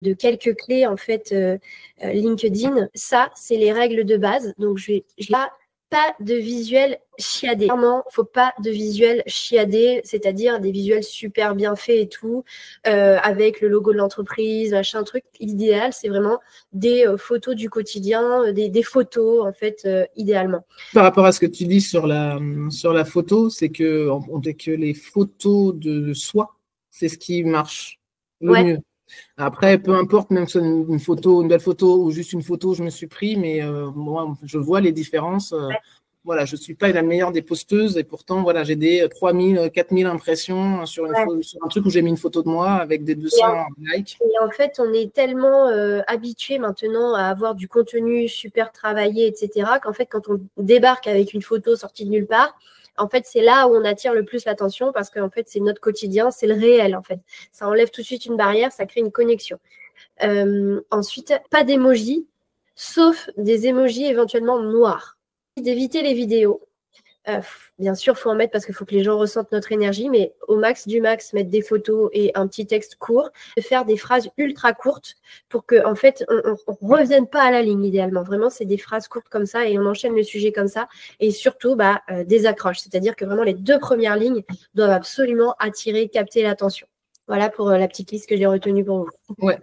de quelques clés en fait LinkedIn. Ça, c'est les règles de base. Donc, je vais pas de visuel chiadé. Clairement, faut pas de visuel chiadé, c'est-à-dire des visuels super bien faits et tout, avec le logo de l'entreprise, machin truc. L'idéal, c'est vraiment des photos du quotidien, des photos en fait, idéalement. Par rapport à ce que tu dis sur la photo, c'est que on dit que les photos de soi, c'est ce qui marche le mieux. Après, peu importe, même si c'est une photo, une belle photo ou juste une photo, je me suis pris, mais moi, je vois les différences. Voilà, je ne suis pas la meilleure des posteuses et pourtant, voilà, j'ai des 3000, 4000 impressions sur un truc où j'ai mis une photo de moi avec des 200 likes. Et en fait, on est tellement habitué maintenant à avoir du contenu super travaillé, etc., qu'en fait, quand on débarque avec une photo sortie de nulle part, en fait, c'est là où on attire le plus l'attention parce qu'en fait, c'est notre quotidien, c'est le réel, en fait. Ça enlève tout de suite une barrière, ça crée une connexion. Ensuite, pas d'émojis, sauf des émojis éventuellement noirs. D'éviter les vidéos. Bien sûr, il faut en mettre parce qu'il faut que les gens ressentent notre énergie, mais au max du max, mettre des photos et un petit texte court, de faire des phrases ultra courtes pour que, en fait, on ne revienne pas à la ligne idéalement. Vraiment, c'est des phrases courtes comme ça et on enchaîne le sujet comme ça. Et surtout, des accroches, c'est-à-dire que vraiment les 2 premières lignes doivent absolument attirer, capter l'attention. Voilà pour la petite liste que j'ai retenue pour vous. Ouais,